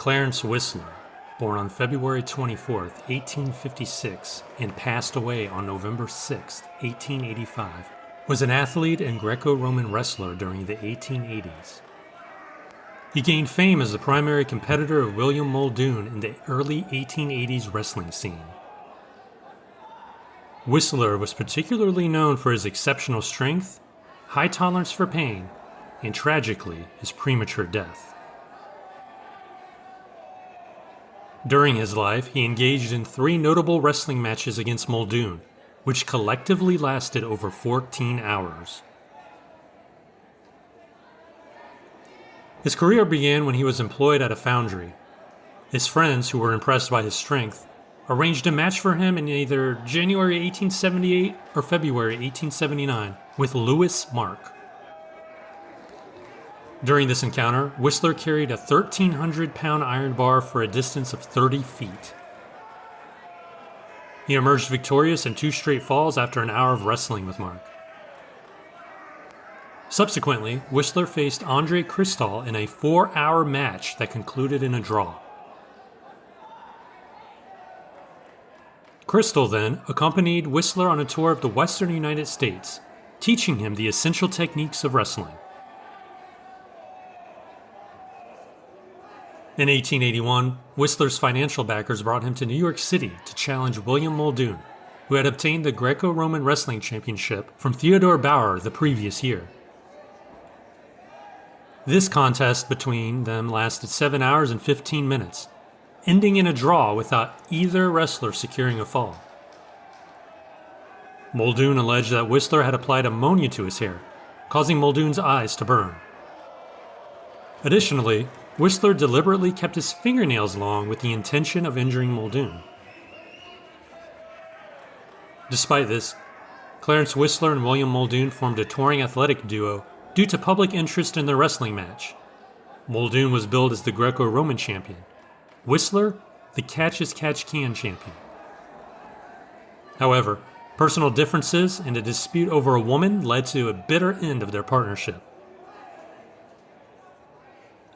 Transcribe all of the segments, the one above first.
Clarence Whistler, born on February 24, 1856, and passed away on November 6, 1885, was an athlete and Greco-Roman wrestler during the 1880s. He gained fame as the primary competitor of William Muldoon in the early 1880s wrestling scene. Whistler was particularly known for his exceptional strength, high tolerance for pain, and tragically, his premature death. During his life, he engaged in 3 notable wrestling matches against Muldoon, which collectively lasted over 14 hours. His career began when he was employed at a foundry. His friends, who were impressed by his strength, arranged a match for him in either January 1878 or February 1879 with Lewis Mark. During this encounter, Whistler carried a 1,300-pound iron bar for a distance of 30 feet. He emerged victorious in 2 straight falls after an hour of wrestling with Mark. Subsequently, Whistler faced Andre Cristal in a 4-hour match that concluded in a draw. Cristal then accompanied Whistler on a tour of the western United States, teaching him the essential techniques of wrestling. In 1881, Whistler's financial backers brought him to New York City to challenge William Muldoon, who had obtained the Greco-Roman Wrestling Championship from Theodore Bauer the previous year. This contest between them lasted 7 hours and 15 minutes, ending in a draw without either wrestler securing a fall. Muldoon alleged that Whistler had applied ammonia to his hair, causing Muldoon's eyes to burn. Additionally, Whistler deliberately kept his fingernails long with the intention of injuring Muldoon. Despite this, Clarence Whistler and William Muldoon formed a touring athletic duo due to public interest in their wrestling match. Muldoon was billed as the Greco-Roman champion, Whistler the catch-as-catch-can champion. However, personal differences and a dispute over a woman led to a bitter end of their partnership.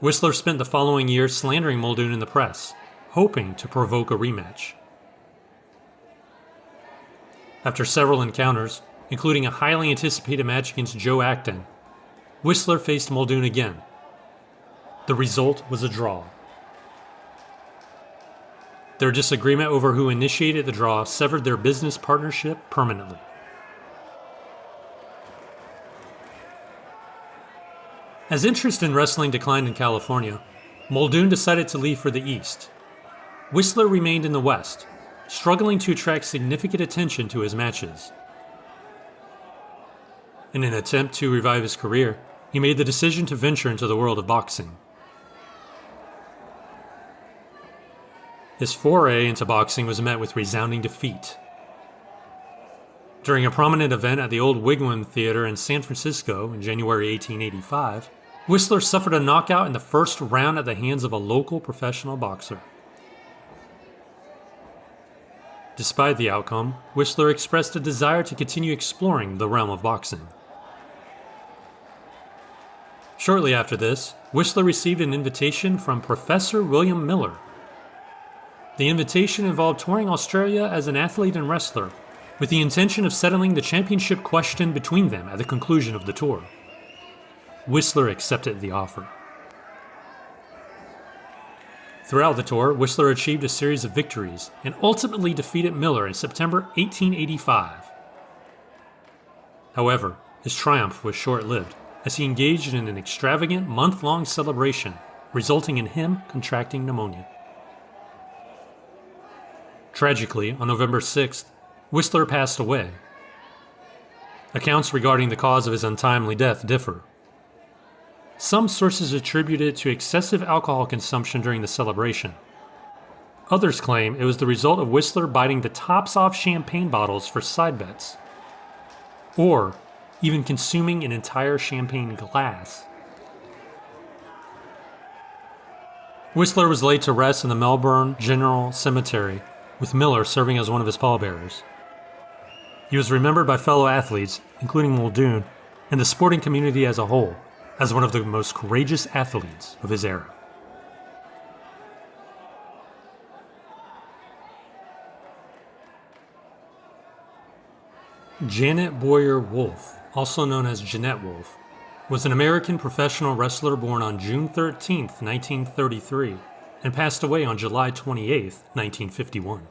Whistler spent the following year slandering Muldoon in the press, hoping to provoke a rematch. After several encounters, including a highly anticipated match against Joe Acton, Whistler faced Muldoon again. The result was a draw. Their disagreement over who initiated the draw severed their business partnership permanently. As interest in wrestling declined in California, Muldoon decided to leave for the East. Whistler remained in the West, struggling to attract significant attention to his matches. In an attempt to revive his career, he made the decision to venture into the world of boxing. His foray into boxing was met with resounding defeat. During a prominent event at the Old Wigwam Theater in San Francisco in January 1885, Whistler suffered a knockout in the first round at the hands of a local professional boxer. Despite the outcome, Whistler expressed a desire to continue exploring the realm of boxing. Shortly after this, Whistler received an invitation from Professor William Miller. The invitation involved touring Australia as an athlete and wrestler, with the intention of settling the championship question between them at the conclusion of the tour. Whistler accepted the offer. Throughout the tour, Whistler achieved a series of victories and ultimately defeated Miller in September 1885. However, his triumph was short-lived as he engaged in an extravagant month-long celebration, resulting in him contracting pneumonia. Tragically, on November 6th, Whistler passed away. Accounts regarding the cause of his untimely death differ. Some sources attribute it to excessive alcohol consumption during the celebration. Others claim it was the result of Whistler biting the tops off champagne bottles for side bets, or even consuming an entire champagne glass. Whistler was laid to rest in the Melbourne General Cemetery, with Miller serving as one of his pallbearers. He was remembered by fellow athletes, including Muldoon, and the sporting community as a whole, as one of the most courageous athletes of his era. Janet Boyer Wolf, also known as Jeanette Wolf, was an American professional wrestler born on June 13, 1933, and passed away on July 28, 1951.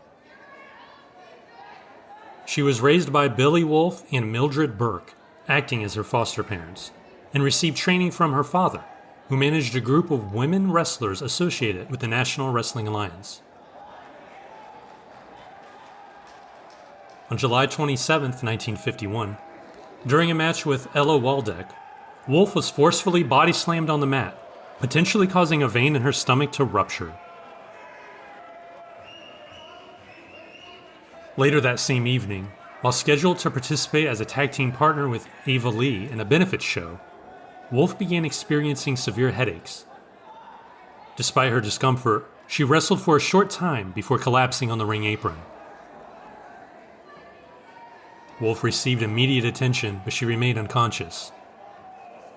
She was raised by Billy Wolf and Mildred Burke, acting as her foster parents, and received training from her father, who managed a group of women wrestlers associated with the National Wrestling Alliance. On July 27, 1951, during a match with Ella Waldeck, Wolf was forcefully body slammed on the mat, potentially causing a vein in her stomach to rupture. Later that same evening, while scheduled to participate as a tag team partner with Ava Lee in a benefit show, Wolf began experiencing severe headaches. Despite her discomfort, she wrestled for a short time before collapsing on the ring apron. Wolf received immediate attention, but she remained unconscious.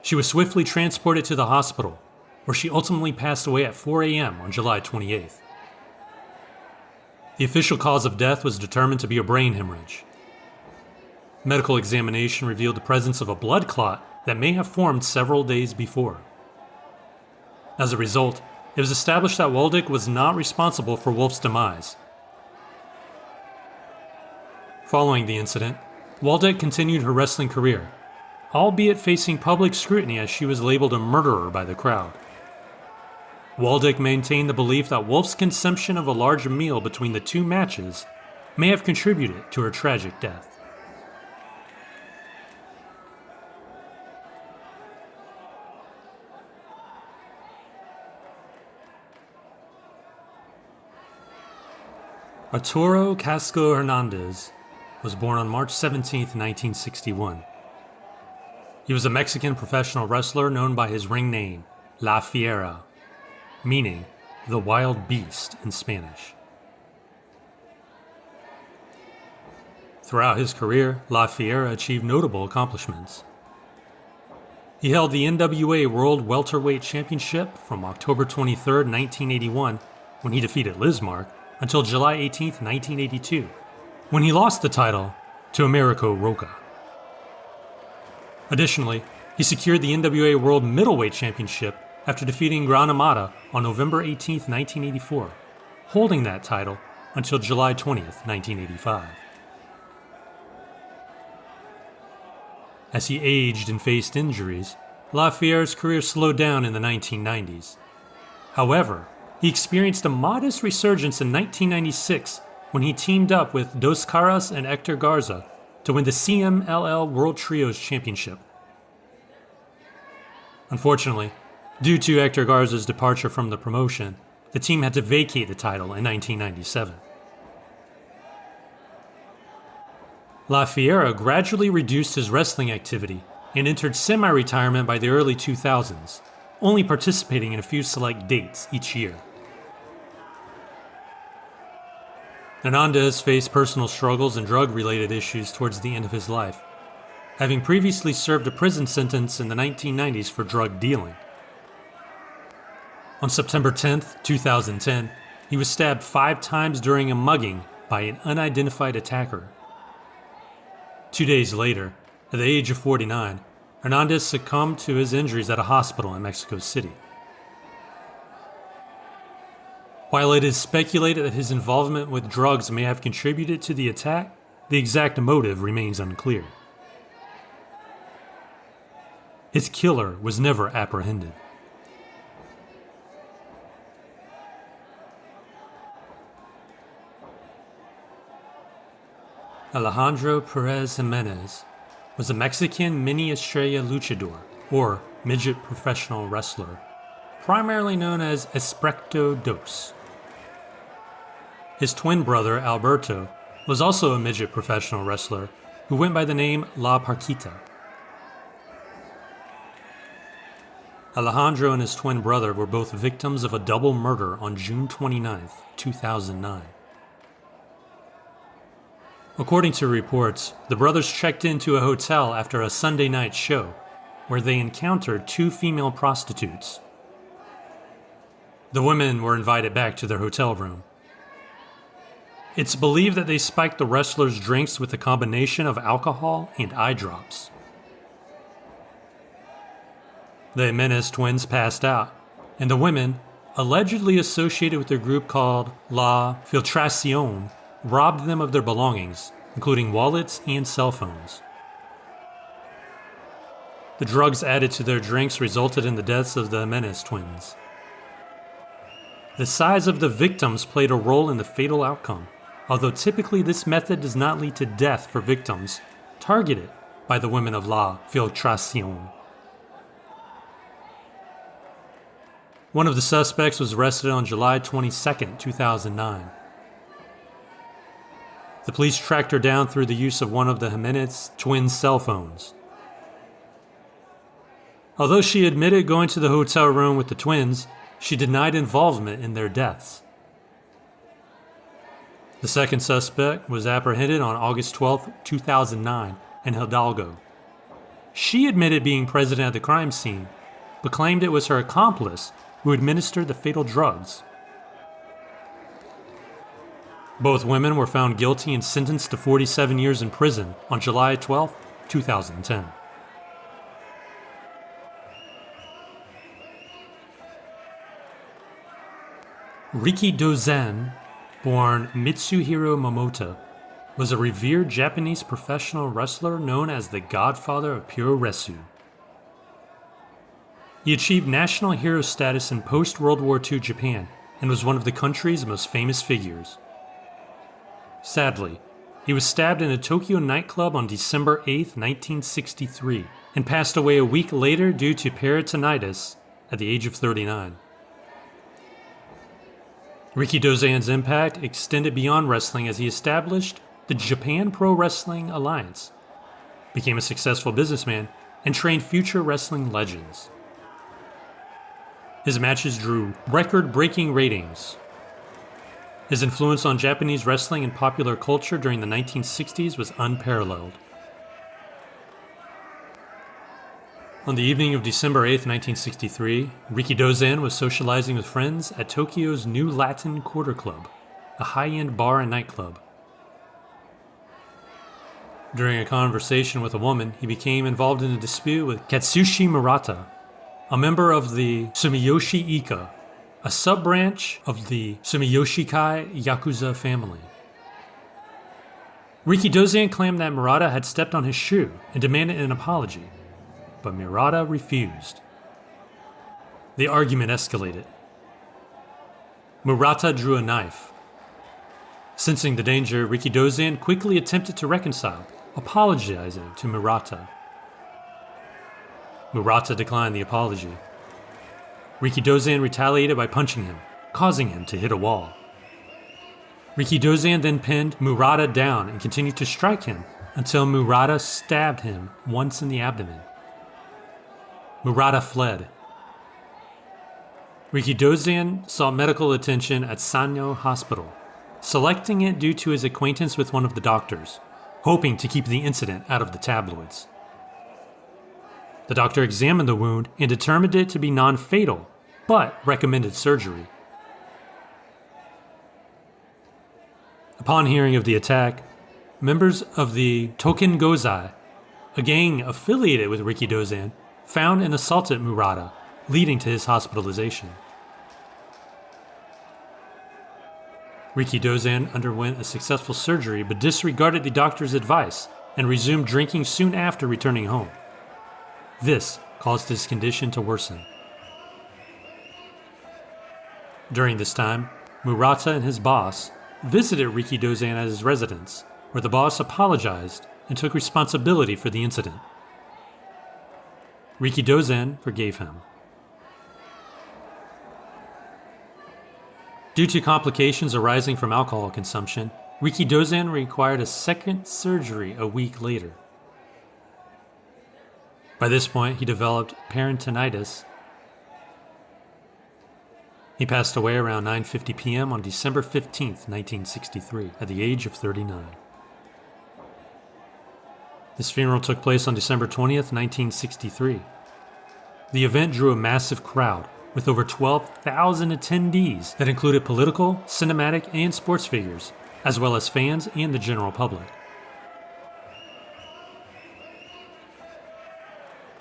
She was swiftly transported to the hospital, where she ultimately passed away at 4 a.m. on July 28th. The official cause of death was determined to be a brain hemorrhage. Medical examination revealed the presence of a blood clot that may have formed several days before. As a result, it was established that Waldeck was not responsible for Wolf's demise. Following the incident, Waldeck continued her wrestling career, albeit facing public scrutiny as she was labeled a murderer by the crowd. Waldeck maintained the belief that Wolf's consumption of a large meal between the two matches may have contributed to her tragic death. Arturo Casco Hernandez was born on March 17, 1961. He was a Mexican professional wrestler known by his ring name, La Fiera, meaning the wild beast in Spanish. Throughout his career, La Fiera achieved notable accomplishments. He held the NWA World Welterweight Championship from October 23, 1981, when he defeated Lismark, until July 18, 1982, when he lost the title to Americo Roca. Additionally, he secured the NWA World Middleweight Championship after defeating Gran Amata on November 18, 1984, holding that title until July 20, 1985. As he aged and faced injuries, La Fiera's career slowed down in the 1990s. However, he experienced a modest resurgence in 1996 when he teamed up with Dos Caras and Hector Garza to win the CMLL World Trios Championship. Unfortunately, due to Hector Garza's departure from the promotion, the team had to vacate the title in 1997. La Fiera gradually reduced his wrestling activity and entered semi-retirement by the early 2000s, only participating in a few select dates each year. Hernandez faced personal struggles and drug-related issues towards the end of his life, having previously served a prison sentence in the 1990s for drug dealing. On September 10, 2010, he was stabbed 5 times during a mugging by an unidentified attacker. 2 days later, at the age of 49, Hernandez succumbed to his injuries at a hospital in Mexico City. While it is speculated that his involvement with drugs may have contributed to the attack, the exact motive remains unclear. His killer was never apprehended. Alejandro Perez Jimenez was a Mexican mini estrella luchador, or midget professional wrestler, primarily known as Espectro Dos. His twin brother, Alberto, was also a midget professional wrestler who went by the name La Parquita. Alejandro and his twin brother were both victims of a double murder on June 29, 2009. According to reports, the brothers checked into a hotel after a Sunday night show, where they encountered 2 female prostitutes. The women were invited back to their hotel room. It's believed that they spiked the wrestlers' drinks with a combination of alcohol and eye drops. The Jimenez twins passed out, and the women, allegedly associated with their group called La Filtración, robbed them of their belongings, including wallets and cell phones. The drugs added to their drinks resulted in the deaths of the Jimenez twins. The size of the victims played a role in the fatal outcome, although typically this method does not lead to death for victims targeted by the women of La Filtración. One of the suspects was arrested on July 22, 2009. The police tracked her down through the use of one of the Jimenez twins' cell phones. Although she admitted going to the hotel room with the twins, she denied involvement in their deaths. The second suspect was apprehended on August 12, 2009 in Hidalgo. She admitted being present at the crime scene, but claimed it was her accomplice who administered the fatal drugs. Both women were found guilty and sentenced to 47 years in prison on July 12, 2010. Rikidozan, born Mitsuhiro Momota, was a revered Japanese professional wrestler known as the Godfather of Puroresu. He achieved national hero status in post-World War II Japan and was one of the country's most famous figures. Sadly, he was stabbed in a Tokyo nightclub on December 8, 1963, and passed away a week later due to peritonitis at the age of 39. Rikidozan's impact extended beyond wrestling as he established the Japan Pro Wrestling Alliance, became a successful businessman, and trained future wrestling legends. His matches drew record-breaking ratings. His influence on Japanese wrestling and popular culture during the 1960s was unparalleled. On the evening of December 8, 1963, Rikidozan was socializing with friends at Tokyo's New Latin Quarter Club, a high-end bar and nightclub. During a conversation with a woman, he became involved in a dispute with Katsushi Murata, a member of the Sumiyoshi Ika, a sub-branch of the Sumiyoshi-kai Yakuza family. Rikidozan claimed that Murata had stepped on his shoe and demanded an apology, but Murata refused. The argument escalated. Murata drew a knife. Sensing the danger, Rikidozan quickly attempted to reconcile, apologizing to Murata. Murata declined the apology. Rikidozan retaliated by punching him, causing him to hit a wall. Rikidozan then pinned Murata down and continued to strike him until Murata stabbed him once in the abdomen. Murata fled. Rikidozan sought medical attention at Sanyo Hospital, selecting it due to his acquaintance with one of the doctors, hoping to keep the incident out of the tabloids. The doctor examined the wound and determined it to be non-fatal, but recommended surgery. Upon hearing of the attack, members of the Token Gozai, a gang affiliated with Rikidozan, found and assaulted Murata, leading to his hospitalization. Rikidozan underwent a successful surgery but disregarded the doctor's advice and resumed drinking soon after returning home. This caused his condition to worsen. During this time, Murata and his boss visited Rikidozan at his residence, where the boss apologized and took responsibility for the incident. Rikidozan forgave him. Due to complications arising from alcohol consumption, Rikidozan required a second surgery a week later. By this point, he developed peritonitis. He passed away around 9:50 p.m. on December 15, 1963, at the age of 39. His funeral took place on December 20th, 1963. The event drew a massive crowd, with over 12,000 attendees that included political, cinematic, and sports figures, as well as fans and the general public.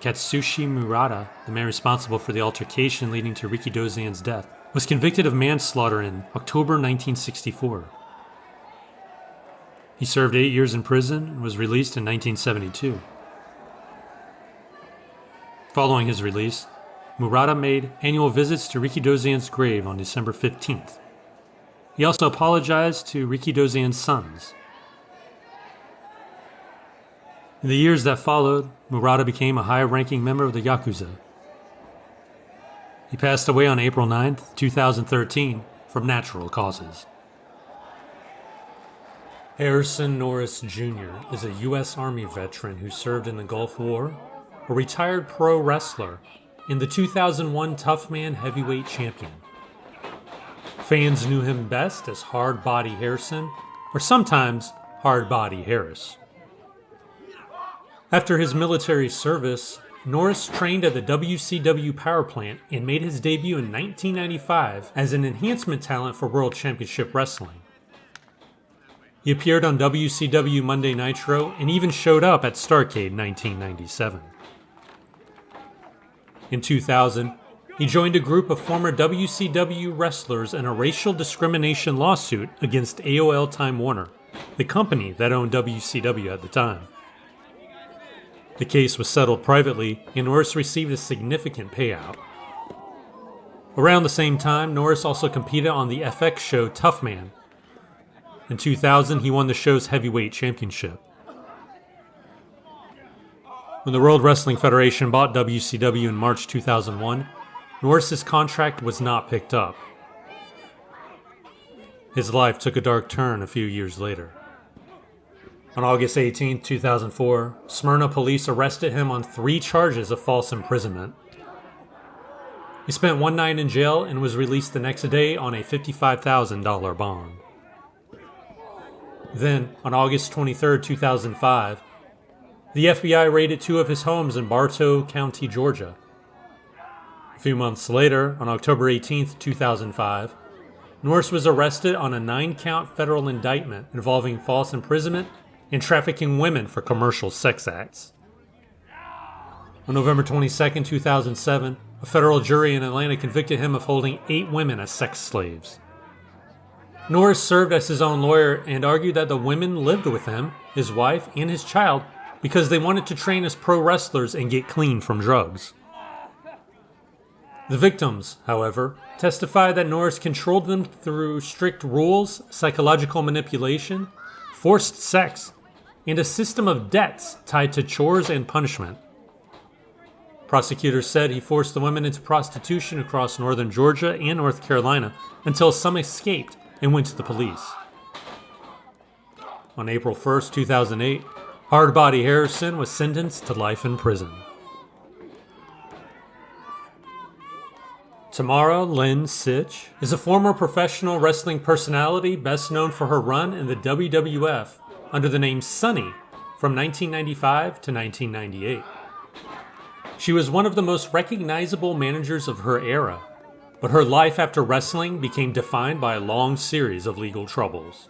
Katsushi Murata, the man responsible for the altercation leading to Riki Dozan's death, was convicted of manslaughter in October 1964. He served 8 years in prison and was released in 1972. Following his release, Murata made annual visits to Riki Dozan's grave on December 15th. He also apologized to Riki Dozan's sons. In the years that followed, Murata became a high-ranking member of the Yakuza. He passed away on April 9, 2013, from natural causes. Harrison Norris Jr. is a U.S. Army veteran who served in the Gulf War, a retired pro wrestler, and the 2001 Tough Man Heavyweight Champion. Fans knew him best as Hard Body Harrison, or sometimes Hard Body Harris. After his military service, Norris trained at the WCW power plant and made his debut in 1995 as an enhancement talent for World Championship Wrestling. He appeared on WCW Monday Nitro and even showed up at Starrcade 1997. In 2000, he joined a group of former WCW wrestlers in a racial discrimination lawsuit against AOL Time Warner, the company that owned WCW at the time. The case was settled privately, and Norris received a significant payout. Around the same time, Norris also competed on the FX show Tough Man. In 2000, he won the show's heavyweight championship. When the World Wrestling Federation bought WCW in March 2001, Norris's contract was not picked up. His life took a dark turn a few years later. On August 18, 2004, Smyrna police arrested him on 3 charges of false imprisonment. He spent 1 night in jail and was released the next day on a $55,000 bond. Then, on August 23, 2005, the FBI raided 2 of his homes in Bartow County, Georgia. A few months later, on October 18, 2005, Norris was arrested on a 9-count federal indictment involving false imprisonment and trafficking women for commercial sex acts. On November 22, 2007, a federal jury in Atlanta convicted him of holding 8 women as sex slaves. Norris served as his own lawyer and argued that the women lived with him, his wife, and his child because they wanted to train as pro wrestlers and get clean from drugs. The victims, however, testified that Norris controlled them through strict rules, psychological manipulation, forced sex, and a system of debts tied to chores and punishment. Prosecutors said he forced the women into prostitution across northern Georgia and North Carolina until some escaped and went to the police. On April 1, 2008, Hard Body Harrison was sentenced to life in prison. Tamara Lynn Sitch is a former professional wrestling personality best known for her run in the WWF under the name Sunny from 1995 to 1998. She was one of the most recognizable managers of her era, but her life after wrestling became defined by a long series of legal troubles.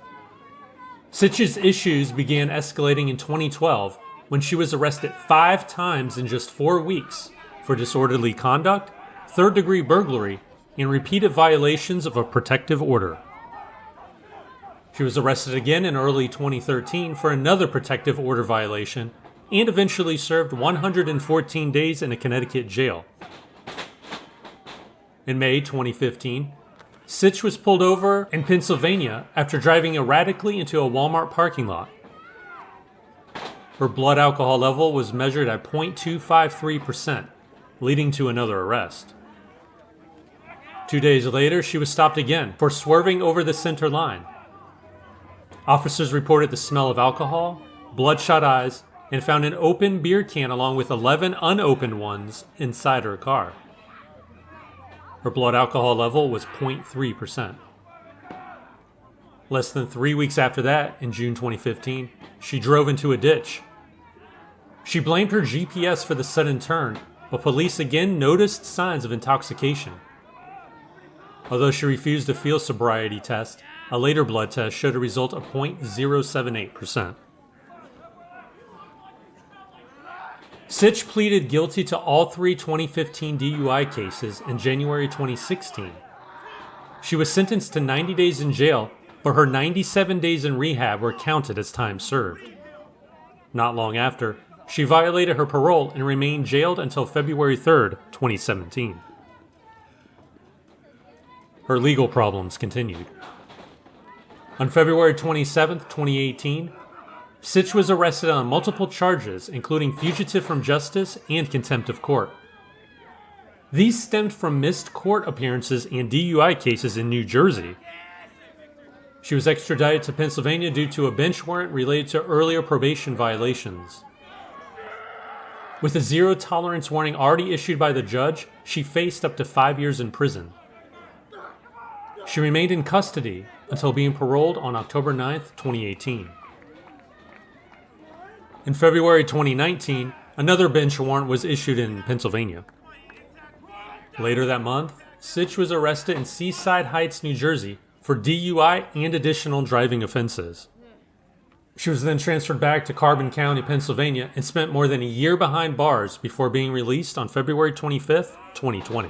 Sitch's issues began escalating in 2012 when she was arrested 5 times in just 4 weeks for disorderly conduct, third-degree burglary, and repeated violations of a protective order. She was arrested again in early 2013 for another protective order violation and eventually served 114 days in a Connecticut jail. In May 2015, Sitch was pulled over in Pennsylvania after driving erratically into a Walmart parking lot. Her blood alcohol level was measured at 0.253%, leading to another arrest. 2 days later, she was stopped again for swerving over the center line. Officers reported the smell of alcohol, bloodshot eyes, and found an open beer can along with 11 unopened ones inside her car. Her blood alcohol level was 0.3%. Less than 3 weeks after that, in June 2015, she drove into a ditch. She blamed her GPS for the sudden turn, but police again noticed signs of intoxication. Although she refused a field sobriety test, A later blood test showed a result of 0.078%. Sitch pleaded guilty to all three 2015 DUI cases in January 2016. She was sentenced to 90 days in jail, but her 97 days in rehab were counted as time served. Not long after, she violated her parole and remained jailed until February 3, 2017. Her legal problems continued. On February 27, 2018, Sitch was arrested on multiple charges, including fugitive from justice and contempt of court. These stemmed from missed court appearances and DUI cases in New Jersey. She was extradited to Pennsylvania due to a bench warrant related to earlier probation violations. With a zero-tolerance warning already issued by the judge, she faced up to 5 years in prison. She remained in custody until being paroled on October 9, 2018. In February 2019, another bench warrant was issued in Pennsylvania. Later that month, Sitch was arrested in Seaside Heights, New Jersey for DUI and additional driving offenses. She was then transferred back to Carbon County, Pennsylvania, and spent more than a year behind bars before being released on February 25, 2020.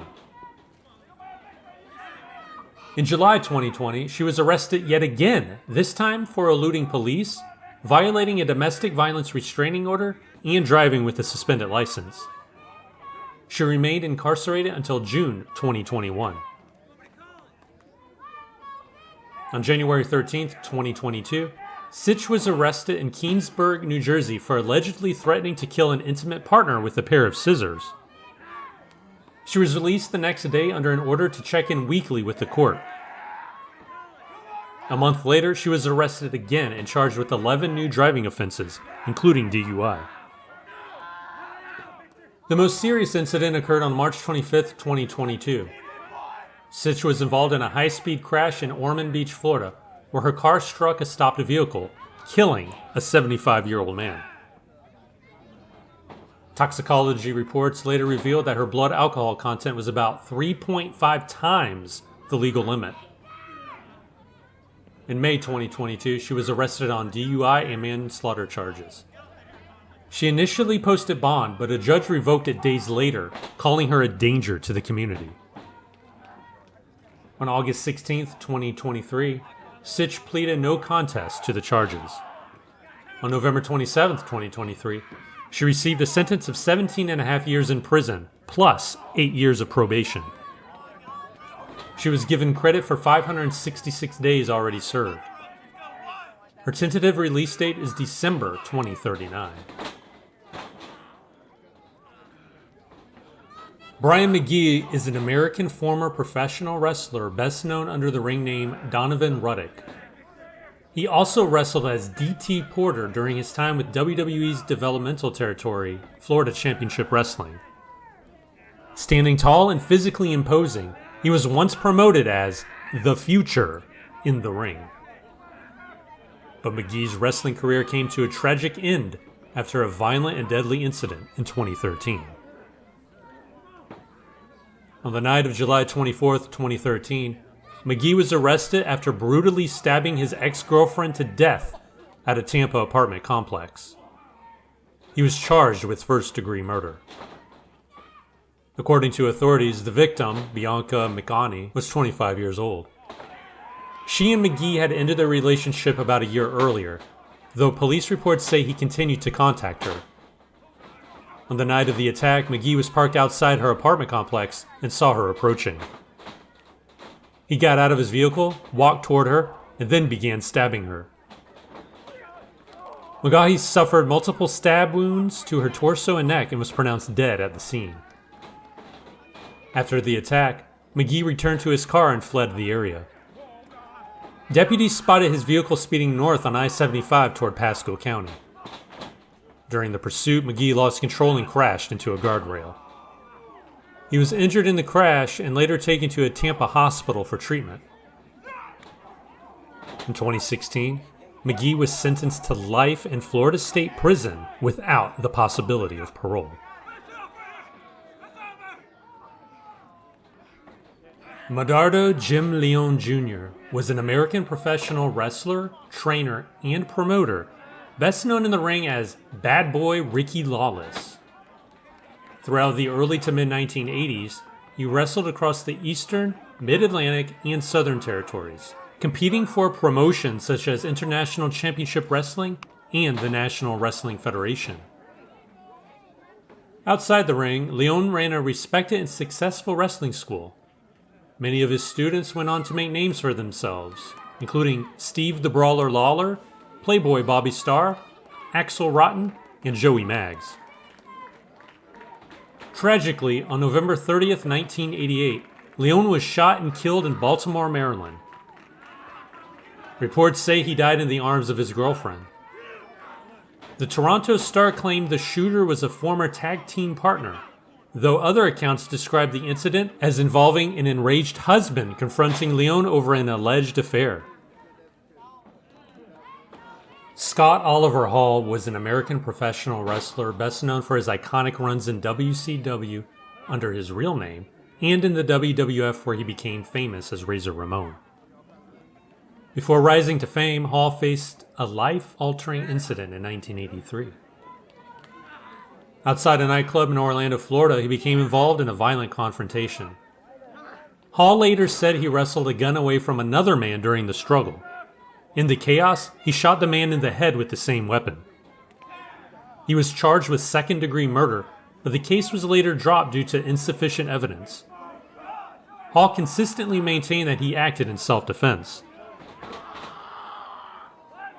In July 2020, she was arrested yet again, this time for eluding police, violating a domestic violence restraining order, and driving with a suspended license. She remained incarcerated until June 2021. On January 13, 2022, Sitch was arrested in Keansburg, New Jersey for allegedly threatening to kill an intimate partner with a pair of scissors. She was released the next day under an order to check in weekly with the court. A month later, she was arrested again and charged with 11 new driving offenses, including DUI. The most serious incident occurred on March 25, 2022. Sitch was involved in a high-speed crash in Ormond Beach, Florida, where her car struck a stopped vehicle, killing a 75-year-old man. Toxicology reports later revealed that her blood alcohol content was about 3.5 times the legal limit. In May 2022, she was arrested on DUI and manslaughter charges. She initially posted bond, but a judge revoked it days later, calling her a danger to the community. On August 16, 2023, Sitch pleaded no contest to the charges. On November 27, 2023, she received a sentence of 17 and a half years in prison, plus 8 years of probation. She was given credit for 566 days already served. Her tentative release date is December 2039. Brian McGee is an American former professional wrestler best known under the ring name Donovan Ruddock. He also wrestled as D.T. Porter during his time with WWE's developmental territory, Florida Championship Wrestling. Standing tall and physically imposing, he was once promoted as the Future in the ring. But McGee's wrestling career came to a tragic end after a violent and deadly incident in 2013. On the night of July 24, 2013, McGee was arrested after brutally stabbing his ex-girlfriend to death at a Tampa apartment complex. He was charged with first-degree murder. According to authorities, the victim, Bianca McAney, was 25 years old. She and McGee had ended their relationship about a year earlier, though police reports say he continued to contact her. On the night of the attack, McGee was parked outside her apartment complex and saw her approaching. He got out of his vehicle, walked toward her, and then began stabbing her. McGahee suffered multiple stab wounds to her torso and neck and was pronounced dead at the scene. After the attack, McGee returned to his car and fled the area. Deputies spotted his vehicle speeding north on I-75 toward Pasco County. During the pursuit, McGee lost control and crashed into a guardrail. He was injured in the crash and later taken to a Tampa hospital for treatment. In 2016, McGee was sentenced to life in Florida State Prison without the possibility of parole. Medardo Jim Leon Jr. was an American professional wrestler, trainer, and promoter, best known in the ring as Bad Boy Ricky Lawless. Throughout the early to mid-1980s, he wrestled across the Eastern, Mid-Atlantic, and Southern territories, competing for promotions such as International Championship Wrestling and the National Wrestling Federation. Outside the ring, Leon ran a respected and successful wrestling school. Many of his students went on to make names for themselves, including Steve the Brawler Lawler, Playboy Bobby Starr, Axel Rotten, and Joey Maggs. Tragically, on November 30th, 1988, Leon was shot and killed in Baltimore, Maryland. Reports say he died in the arms of his girlfriend. The Toronto Star claimed the shooter was a former tag team partner, though other accounts describe the incident as involving an enraged husband confronting Leon over an alleged affair. Scott Oliver Hall was an American professional wrestler best known for his iconic runs in WCW under his real name and in the WWF where he became famous as Razor Ramon. Before rising to fame, Hall faced a life-altering incident in 1983. Outside a nightclub in Orlando, Florida, he became involved in a violent confrontation. Hall later said he wrestled a gun away from another man during the struggle. In the chaos, he shot the man in the head with the same weapon. He was charged with second-degree murder, but the case was later dropped due to insufficient evidence. Hall consistently maintained that he acted in self-defense.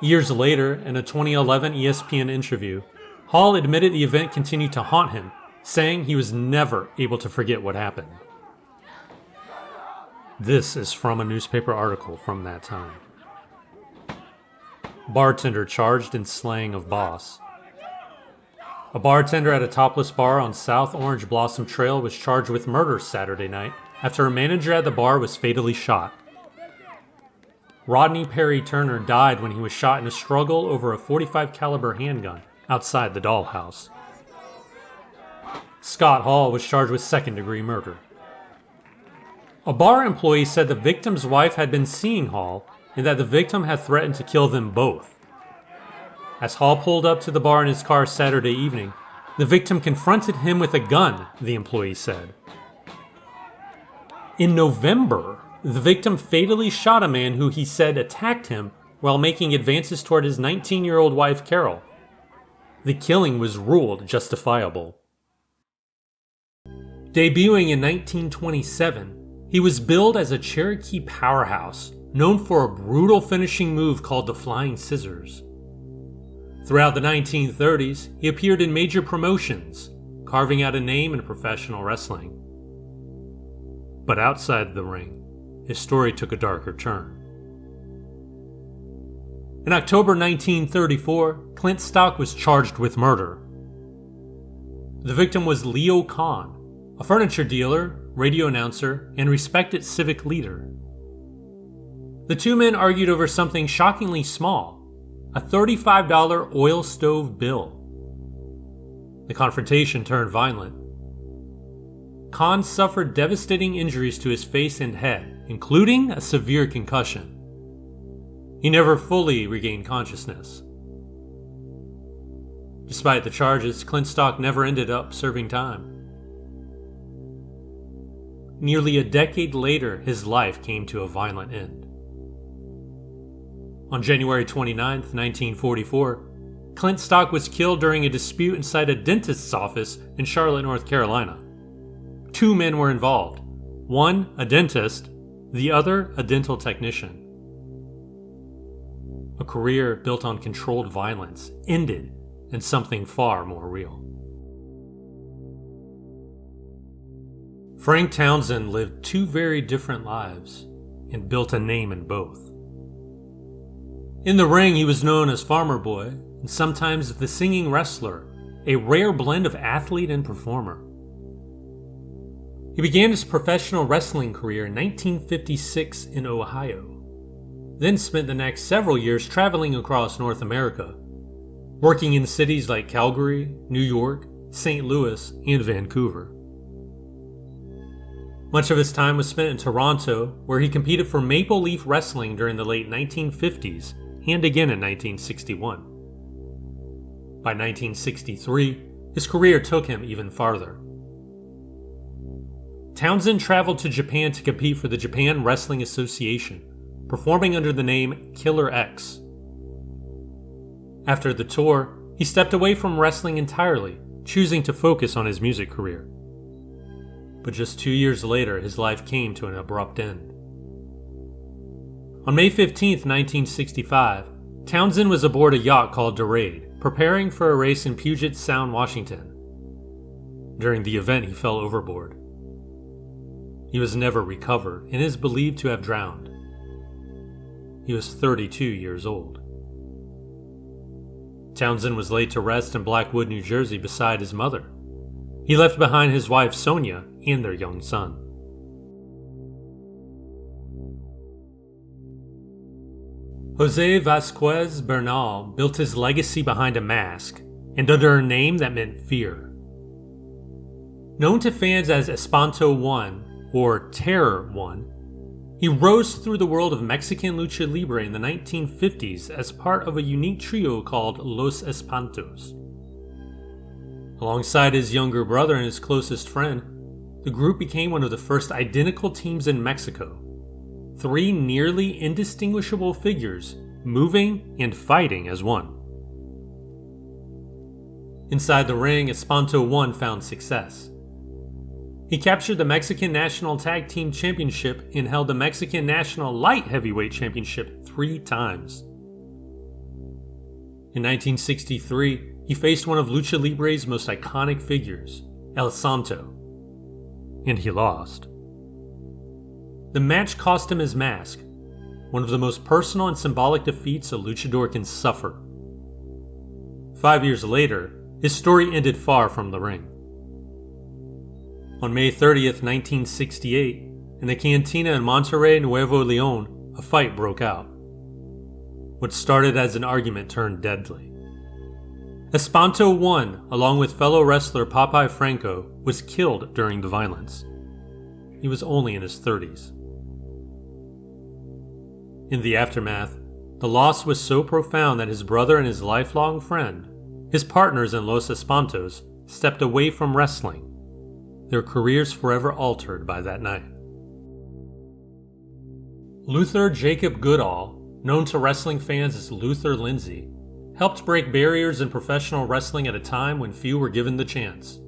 Years later, in a 2011 ESPN interview, Hall admitted the event continued to haunt him, saying he was never able to forget what happened. This is from a newspaper article from that time. Bartender charged in slaying of boss. A bartender at a topless bar on South Orange Blossom Trail was charged with murder Saturday night after a manager at the bar was fatally shot. Rodney Perry Turner died when he was shot in a struggle over a .45 caliber handgun outside the dollhouse. Scott Hall was charged with second-degree murder. A bar employee said the victim's wife had been seeing Hall and that the victim had threatened to kill them both. As Hall pulled up to the bar in his car Saturday evening, the victim confronted him with a gun, the employee said. In November, the victim fatally shot a man who he said attacked him while making advances toward his 19-year-old wife, Carol. The killing was ruled justifiable. Debuting in 1927, he was billed as a Cherokee powerhouse, known for a brutal finishing move called the Flying Scissors. Throughout the 1930s, he appeared in major promotions, carving out a name in professional wrestling. But outside the ring, his story took a darker turn. In October 1934, Clint Stock was charged with murder. The victim was Leo Kahn, a furniture dealer, radio announcer, and respected civic leader. The two men argued over something shockingly small, a $35 oil stove bill. The confrontation turned violent. Kahn suffered devastating injuries to his face and head, including a severe concussion. He never fully regained consciousness. Despite the charges, Clint Stock never ended up serving time. Nearly a decade later, his life came to a violent end. On January 29, 1944, Clint Stock was killed during a dispute inside a dentist's office in Charlotte, North Carolina. Two men were involved. One, a dentist, the other, a dental technician. A career built on controlled violence ended in something far more real. Frank Townsend lived two very different lives and built a name in both. In the ring, he was known as Farmer Boy, and sometimes the singing wrestler, a rare blend of athlete and performer. He began his professional wrestling career in 1956 in Ohio, then spent the next several years traveling across North America, working in cities like Calgary, New York, St. Louis, and Vancouver. Much of his time was spent in Toronto, where he competed for Maple Leaf Wrestling during the late 1950s and again in 1961. By 1963, his career took him even farther. Townsend traveled to Japan to compete for the Japan Wrestling Association, performing under the name Killer X. After the tour, he stepped away from wrestling entirely, choosing to focus on his music career. But just 2 years later, his life came to an abrupt end. On May 15, 1965, Townsend was aboard a yacht called Dorade, preparing for a race in Puget Sound, Washington. During the event, he fell overboard. He was never recovered and is believed to have drowned. He was 32 years old. Townsend was laid to rest in Blackwood, New Jersey beside his mother. He left behind his wife Sonia and their young son. Jose Vasquez Bernal built his legacy behind a mask and under a name that meant fear. Known to fans as Espanto One or Terror One, he rose through the world of Mexican lucha libre in the 1950s as part of a unique trio called Los Espantos. Alongside his younger brother and his closest friend, the group became one of the first identical teams in Mexico. 3 nearly indistinguishable figures, moving and fighting as one. Inside the ring, Espanto One found success. He captured the Mexican National Tag Team Championship and held the Mexican National Light Heavyweight Championship 3 times. In 1963, he faced one of Lucha Libre's most iconic figures, El Santo, and he lost. The match cost him his mask, one of the most personal and symbolic defeats a luchador can suffer. 5 years later, his story ended far from the ring. On May 30th, 1968, in the cantina in Monterrey, Nuevo Leon, a fight broke out. What started as an argument turned deadly. Espanto One, along with fellow wrestler Popeye Franco, was killed during the violence. He was only in his 30s. In the aftermath, the loss was so profound that his brother and his lifelong friend, his partners in Los Espantos, stepped away from wrestling, their careers forever altered by that night. Luther Jacob Goodall, known to wrestling fans as Luther Lindsay, helped break barriers in professional wrestling at a time when few were given the chance.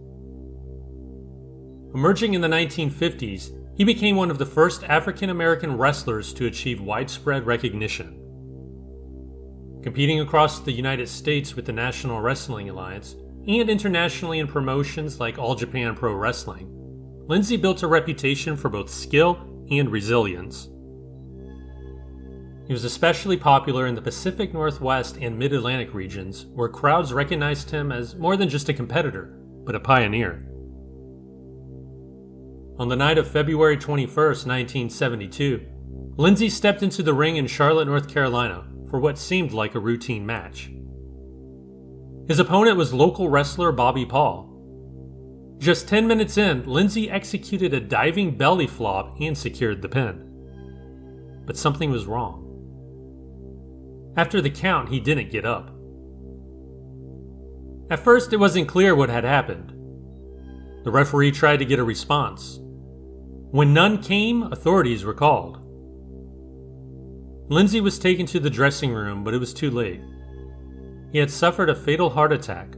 Emerging in the 1950s, he became one of the first African-American wrestlers to achieve widespread recognition. Competing across the United States with the National Wrestling Alliance and internationally in promotions like All Japan Pro Wrestling, Lindsay built a reputation for both skill and resilience. He was especially popular in the Pacific Northwest and Mid-Atlantic regions, where crowds recognized him as more than just a competitor, but a pioneer. On the night of February 21st, 1972, Lindsay stepped into the ring in Charlotte, North Carolina, for what seemed like a routine match. His opponent was local wrestler Bobby Paul. Just 10 minutes in, Lindsay executed a diving belly flop and secured the pin. But something was wrong. After the count, he didn't get up. At first, it wasn't clear what had happened. The referee tried to get a response. When none came, authorities were called. Lindsay was taken to the dressing room, but it was too late. He had suffered a fatal heart attack,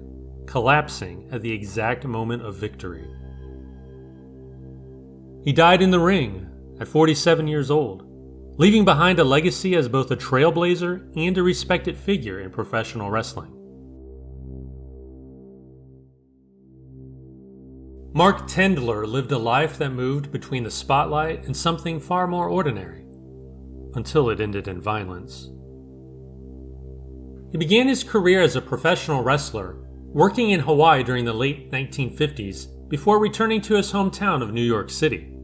collapsing at the exact moment of victory. He died in the ring at 47 years old, leaving behind a legacy as both a trailblazer and a respected figure in professional wrestling. Mark Tendler lived a life that moved between the spotlight and something far more ordinary, until it ended in violence. He began his career as a professional wrestler, working in Hawaii during the late 1950s before returning to his hometown of New York City.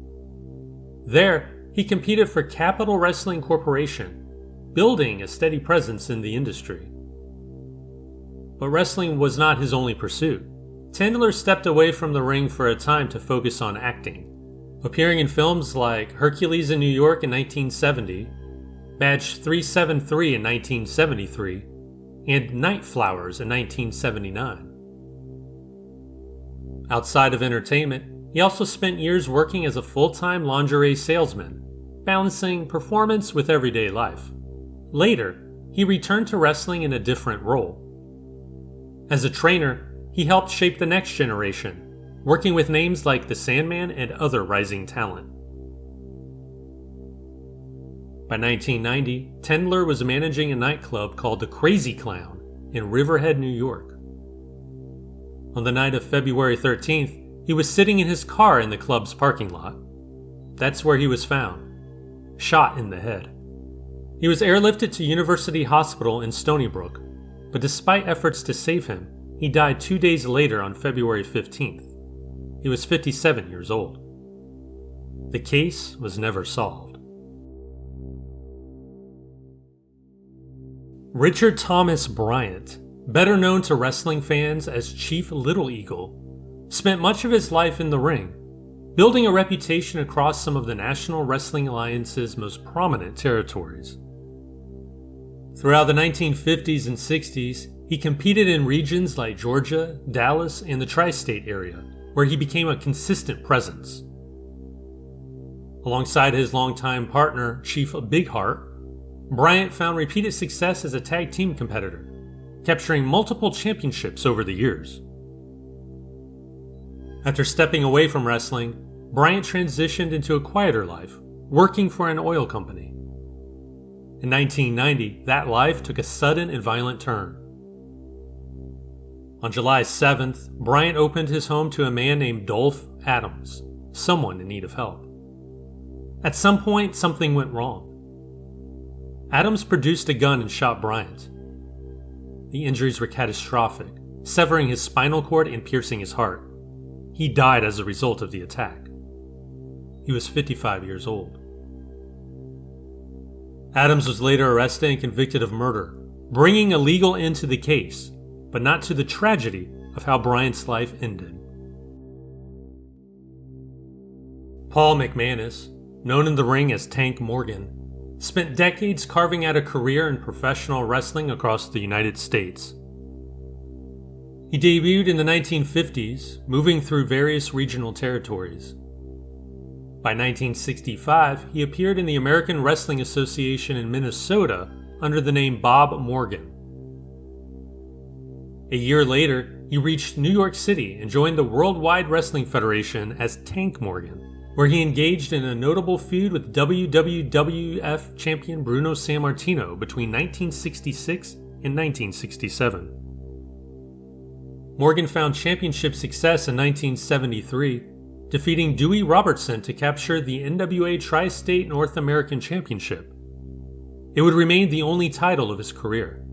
There, he competed for Capital Wrestling Corporation, building a steady presence in the industry. But wrestling was not his only pursuit. Tendler stepped away from the ring for a time to focus on acting. appearing in films like Hercules in New York in 1970, Badge 373 in 1973, and Night Flowers in 1979. Outside of entertainment, he also spent years working as a full-time lingerie salesman, balancing performance with everyday life. Later, he returned to wrestling in a different role. As a trainer, he helped shape the next generation, working with names like the Sandman and other rising talent. By 1990, Tendler was managing a nightclub called the Crazy Clown in Riverhead, New York. On the night of February 13th, he was sitting in his car in the club's parking lot. That's where he was found, shot in the head. He was airlifted to University Hospital in Stony Brook, but despite efforts to save him, he died 2 days later on February 15th. He was 57 years old. The case was never solved. Richard Thomas Bryant, better known to wrestling fans as Chief Little Eagle, spent much of his life in the ring, building a reputation across some of the National Wrestling Alliance's most prominent territories. Throughout the 1950s and 60s, he competed in regions like Georgia, Dallas, and the tri-state area, where he became a consistent presence. Alongside his longtime partner, Chief Big Heart, Bryant found repeated success as a tag team competitor, capturing multiple championships over the years. After stepping away from wrestling, Bryant transitioned into a quieter life, working for an oil company. In 1990, that life took a sudden and violent turn. On July 7th, Bryant opened his home to a man named Dolph Adams, someone in need of help. At some point, something went wrong. Adams produced a gun and shot Bryant. The injuries were catastrophic, severing his spinal cord and piercing his heart. He died as a result of the attack. He was 55 years old. Adams was later arrested and convicted of murder, bringing a legal end to the case, but not to the tragedy of how Bryant's life ended. Paul McManus, known in the ring as Tank Morgan, spent decades carving out a career in professional wrestling across the United States. He debuted in the 1950s, moving through various regional territories. By 1965, he appeared in the American Wrestling Association in Minnesota under the name Bob Morgan. A year later, he reached New York City and joined the Worldwide Wrestling Federation as Tank Morgan, where he engaged in a notable feud with WWF champion Bruno Sammartino between 1966 and 1967. Morgan found championship success in 1973, defeating Dewey Robertson to capture the NWA Tri-State North American Championship. It would remain the only title of his career.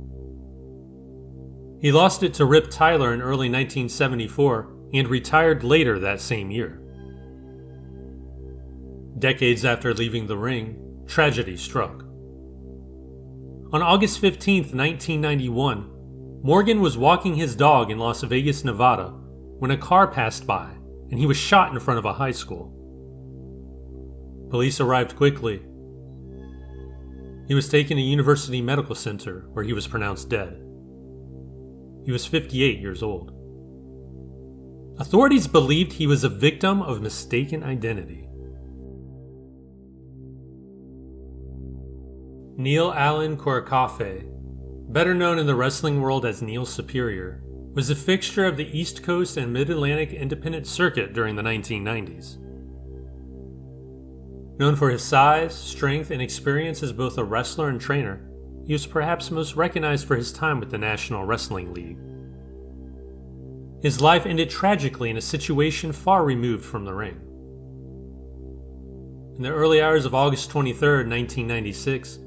He lost it to Rip Tyler in early 1974 and retired later that same year. Decades after leaving the ring, tragedy struck. On August 15, 1991, Morgan was walking his dog in Las Vegas, Nevada, when a car passed by and he was shot in front of a high school. Police arrived quickly. He was taken to University Medical Center, where he was pronounced dead. He was 58 years old. Authorities believed he was a victim of mistaken identity. Neil Allen Korakafe, better known in the wrestling world as Neil Superior, was a fixture of the East Coast and Mid-Atlantic independent circuit during the 1990s. Known for his size, strength, and experience as both a wrestler and trainer, he was perhaps most recognized for his time with the National Wrestling League. His life ended tragically in a situation far removed from the ring. In the early hours of August 23, 1996,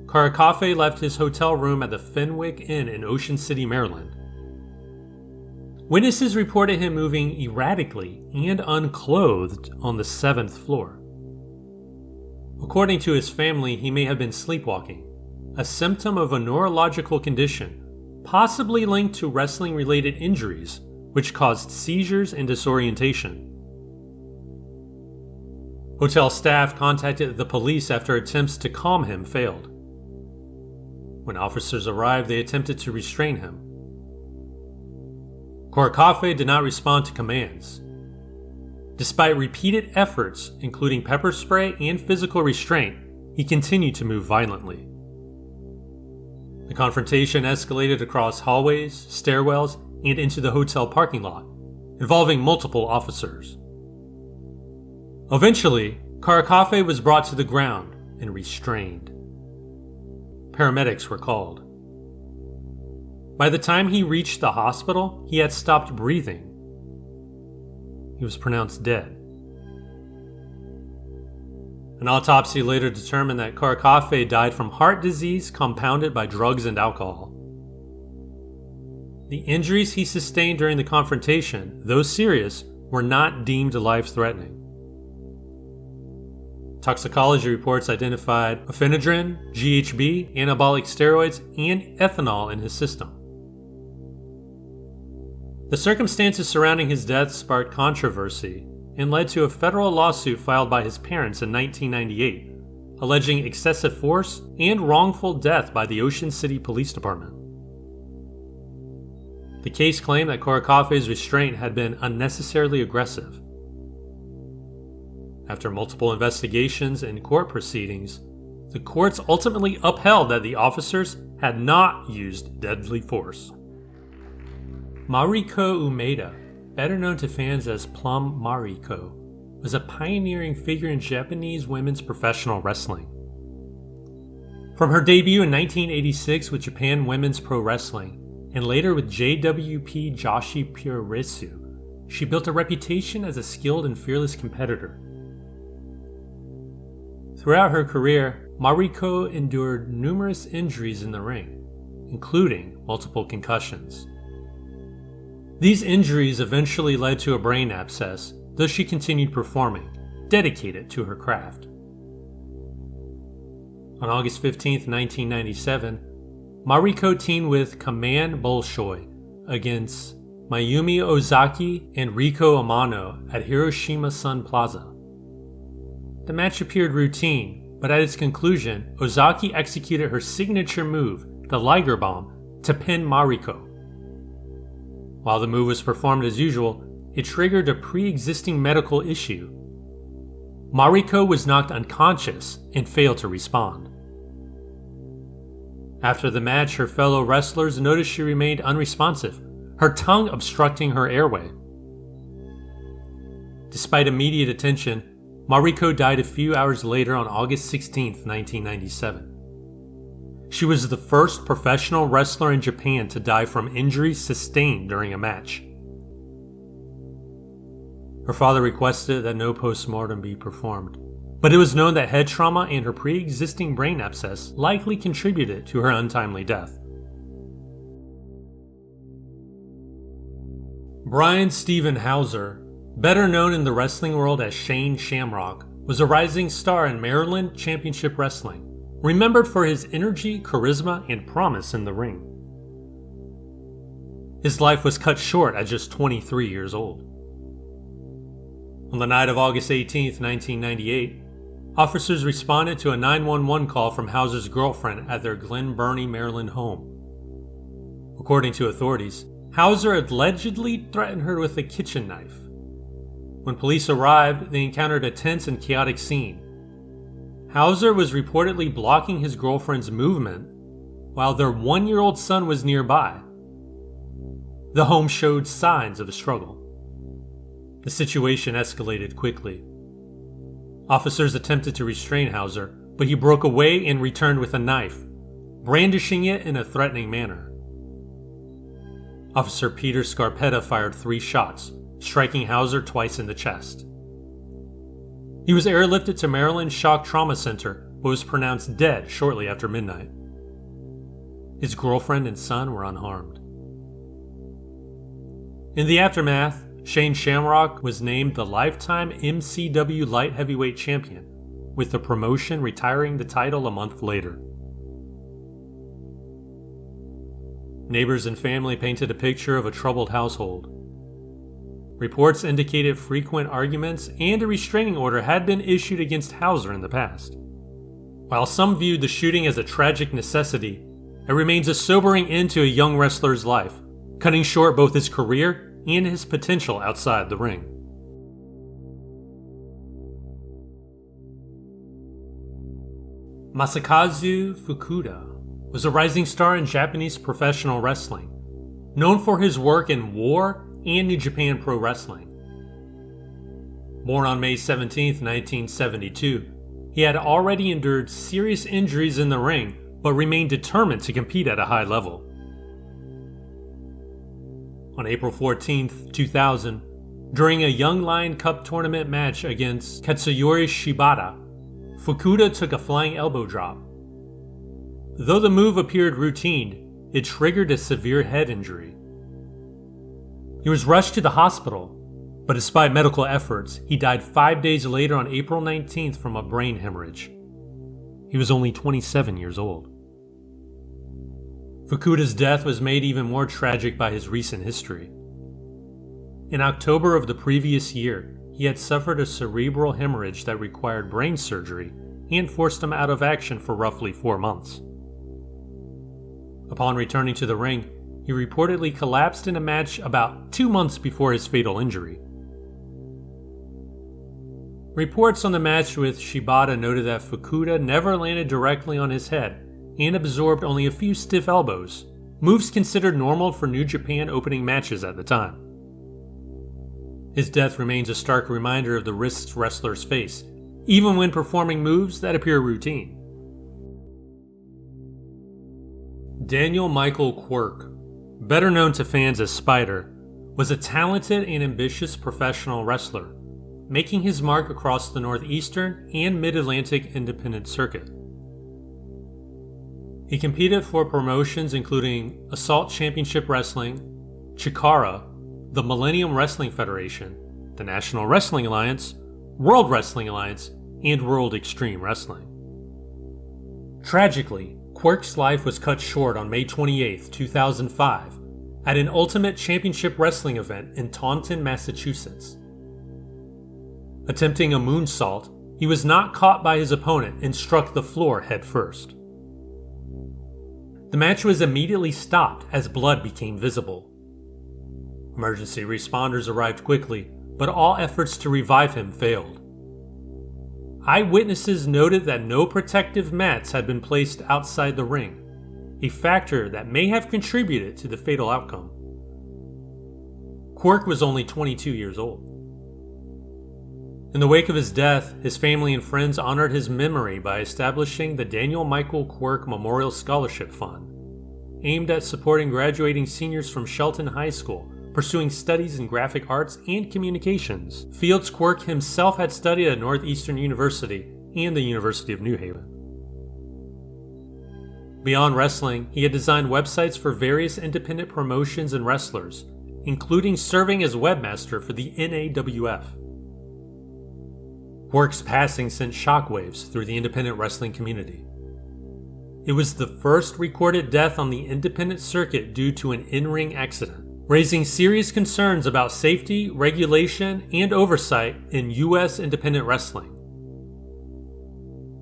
Korakafe left his hotel room at the Fenwick Inn in Ocean City, Maryland. Witnesses reported him moving erratically and unclothed on the 7th floor. According to his family, he may have been sleepwalking, a symptom of a neurological condition, possibly linked to wrestling-related injuries, which caused seizures and disorientation. Hotel staff contacted the police after attempts to calm him failed. When officers arrived, they attempted to restrain him. Korakafe did not respond to commands. Despite repeated efforts, including pepper spray and physical restraint, he continued to move violently. The confrontation escalated across hallways, stairwells, and into the hotel parking lot, involving multiple officers. Eventually, Korakafe was brought to the ground and restrained. Paramedics were called. By the time he reached the hospital, he had stopped breathing. He was pronounced dead. An autopsy later determined that Korakafe died from heart disease compounded by drugs and alcohol. The injuries he sustained during the confrontation, though serious, were not deemed life-threatening. Toxicology reports identified ephedrine, GHB, anabolic steroids, and ethanol in his system. The circumstances surrounding his death sparked controversy and led to a federal lawsuit filed by his parents in 1998, alleging excessive force and wrongful death by the Ocean City Police Department. The case claimed that Korakafe's restraint had been unnecessarily aggressive. After multiple investigations and court proceedings, the courts ultimately upheld that the officers had not used deadly force. Mariko Umeda, better known to fans as Plum Mariko, was a pioneering figure in Japanese women's professional wrestling. From her debut in 1986 with Japan Women's Pro Wrestling, and later with JWP Joshi Puroresu, she built a reputation as a skilled and fearless competitor. Throughout her career, Mariko endured numerous injuries in the ring, including multiple concussions. These injuries eventually led to a brain abscess, though she continued performing, dedicated to her craft. On August 15, 1997, Mariko teamed with Kaman Bolshoi against Mayumi Ozaki and Riko Amano at Hiroshima Sun Plaza. The match appeared routine, but at its conclusion, Ozaki executed her signature move, the Liger Bomb, to pin Mariko. While the move was performed as usual, it triggered a pre-existing medical issue. Mariko was knocked unconscious and failed to respond. After the match, her fellow wrestlers noticed she remained unresponsive, her tongue obstructing her airway. Despite immediate attention, Mariko died a few hours later on August 16, 1997. She was the first professional wrestler in Japan to die from injuries sustained during a match. Her father requested that no post-mortem be performed, but it was known that head trauma and her pre-existing brain abscess likely contributed to her untimely death. Brian Steven Hauser, better known in the wrestling world as Shane Shamrock, was a rising star in Maryland Championship Wrestling, remembered for his energy, charisma, and promise in the ring. His life was cut short at just 23 years old. On the night of August 18, 1998, officers responded to a 911 call from Hauser's girlfriend at their Glen Burnie, Maryland home. According to authorities, Hauser allegedly threatened her with a kitchen knife. When police arrived, they encountered a tense and chaotic scene. Hauser was reportedly blocking his girlfriend's movement while their 1-year-old son was nearby. The home showed signs of a struggle. The situation escalated quickly. Officers attempted to restrain Hauser, but he broke away and returned with a knife, brandishing it in a threatening manner. Officer Peter Scarpetta fired 3 shots, striking Hauser twice in the chest. He was airlifted to Maryland Shock Trauma Center, but was pronounced dead shortly after midnight. His girlfriend and son were unharmed. In the aftermath, Shane Shamrock was named the lifetime MCW Light Heavyweight Champion, with the promotion retiring the title a month later. Neighbors and family painted a picture of a troubled household. Reports indicated frequent arguments and a restraining order had been issued against Hauser in the past. While some viewed the shooting as a tragic necessity, it remains a sobering end to a young wrestler's life, cutting short both his career and his potential outside the ring. Masakazu Fukuda was a rising star in Japanese professional wrestling, known for his work in War and New Japan Pro Wrestling. Born on May 17, 1972, he had already endured serious injuries in the ring, but remained determined to compete at a high level. On April 14, 2000, during a Young Lion Cup tournament match against Katsuyori Shibata, Fukuda took a flying elbow drop. Though the move appeared routine, it triggered a severe head injury. He was rushed to the hospital, but despite medical efforts, he died 5 days later on April 19th from a brain hemorrhage. He was only 27 years old. Fukuda's death was made even more tragic by his recent history. In October of the previous year, he had suffered a cerebral hemorrhage that required brain surgery and forced him out of action for roughly 4 months. Upon returning to the ring, he reportedly collapsed in a match about 2 months before his fatal injury. Reports on the match with Shibata noted that Fukuda never landed directly on his head and absorbed only a few stiff elbows, moves considered normal for New Japan opening matches at the time. His death remains a stark reminder of the risks wrestlers face, even when performing moves that appear routine. Daniel Michael Quirk, better known to fans as Spider, was a talented and ambitious professional wrestler, making his mark across the Northeastern and Mid-Atlantic independent circuit. He competed for promotions including Assault Championship Wrestling, Chikara, the Millennium Wrestling Federation, the National Wrestling Alliance, World Wrestling Alliance, and World Extreme Wrestling. Tragically, Quirk's life was cut short on May 28, 2005, at an Ultimate Championship Wrestling event in Taunton, Massachusetts. Attempting a moonsault, he was not caught by his opponent and struck the floor headfirst. The match was immediately stopped as blood became visible. Emergency responders arrived quickly, but all efforts to revive him failed. Eyewitnesses noted that no protective mats had been placed outside the ring, a factor that may have contributed to the fatal outcome. Quirk was only 22 years old. In the wake of his death, his family and friends honored his memory by establishing the Daniel Michael Quirk Memorial Scholarship Fund, aimed at supporting graduating seniors from Shelton High School pursuing studies in graphic arts and communications, fields Quirk himself had studied at Northeastern University and the University of New Haven. Beyond wrestling, he had designed websites for various independent promotions and wrestlers, including serving as webmaster for the NAWF. Quirk's passing sent shockwaves through the independent wrestling community. It was the first recorded death on the independent circuit due to an in-ring accident, raising serious concerns about safety, regulation, and oversight in U.S. independent wrestling.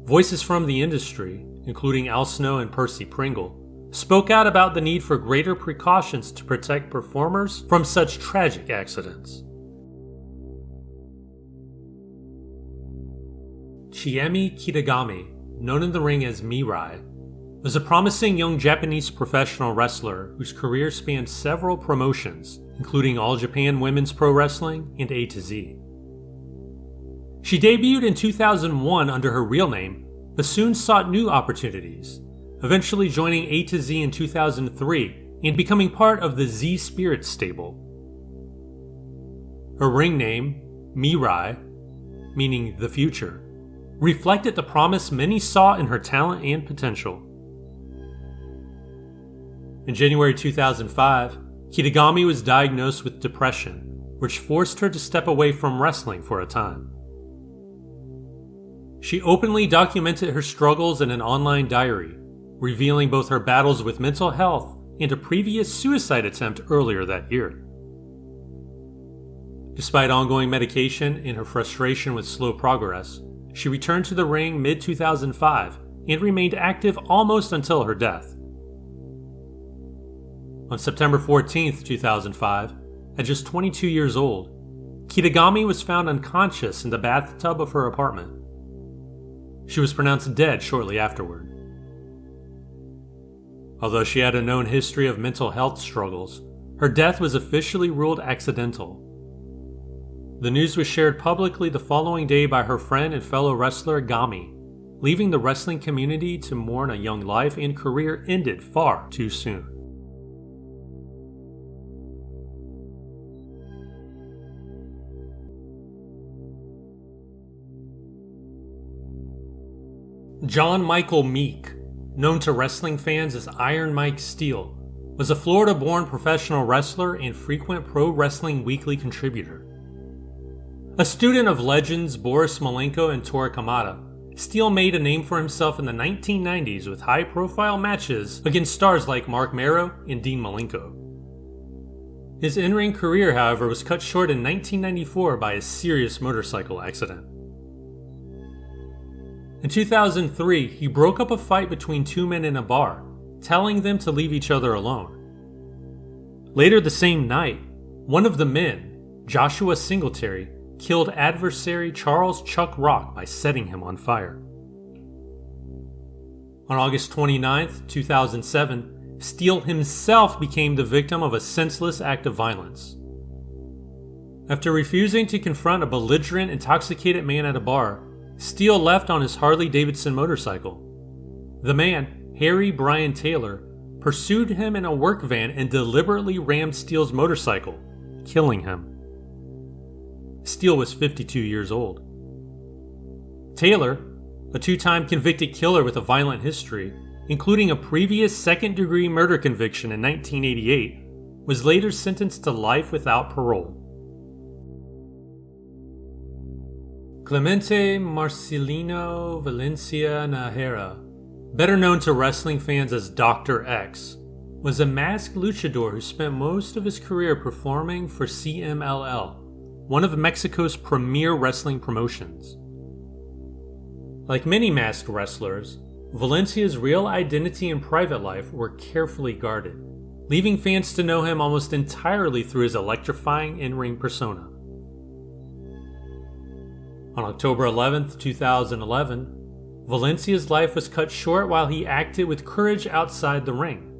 Voices from the industry, including Al Snow and Percy Pringle, spoke out about the need for greater precautions to protect performers from such tragic accidents. Chiemi Kitagami, known in the ring as Mirai, was a promising young Japanese professional wrestler whose career spanned several promotions, including All Japan Women's Pro Wrestling and A to Z. She debuted in 2001 under her real name, but soon sought new opportunities, eventually joining A to Z in 2003 and becoming part of the Z Spirit stable. Her ring name, Mirai, meaning the future, reflected the promise many saw in her talent and potential. In January 2005, Kitagami was diagnosed with depression, which forced her to step away from wrestling for a time. She openly documented her struggles in an online diary, revealing both her battles with mental health and a previous suicide attempt earlier that year. Despite ongoing medication and her frustration with slow progress, she returned to the ring mid-2005 and remained active almost until her death. On September 14, 2005, at just 22 years old, Kitagami was found unconscious in the bathtub of her apartment. She was pronounced dead shortly afterward. Although she had a known history of mental health struggles, her death was officially ruled accidental. The news was shared publicly the following day by her friend and fellow wrestler Gami, leaving the wrestling community to mourn a young life and career ended far too soon. John Michael Meek, known to wrestling fans as Iron Mike Steele, was a Florida-born professional wrestler and frequent Pro Wrestling Weekly contributor. A student of legends Boris Malenko and Toru Kamada, Steele made a name for himself in the 1990s with high-profile matches against stars like Mark Mero and Dean Malenko. His in-ring career, however, was cut short in 1994 by a serious motorcycle accident. In 2003, he broke up a fight between two men in a bar, telling them to leave each other alone. Later the same night, one of the men, Joshua Singletary, killed adversary Charles Chuck Rock by setting him on fire. On August 29, 2007, Steele himself became the victim of a senseless act of violence. After refusing to confront a belligerent, intoxicated man at a bar, Steele left on his Harley-Davidson motorcycle. The man, Harry Brian Taylor, pursued him in a work van and deliberately rammed Steele's motorcycle, killing him. Steele was 52 years old. Taylor, a two-time convicted killer with a violent history, including a previous second-degree murder conviction in 1988, was later sentenced to life without parole. Clemente Marcelino Valencia Najera, better known to wrestling fans as Dr. X, was a masked luchador who spent most of his career performing for CMLL, one of Mexico's premier wrestling promotions. Like many masked wrestlers, Valencia's real identity and private life were carefully guarded, leaving fans to know him almost entirely through his electrifying in-ring persona. On October 11, 2011, Valencia's life was cut short while he acted with courage outside the ring.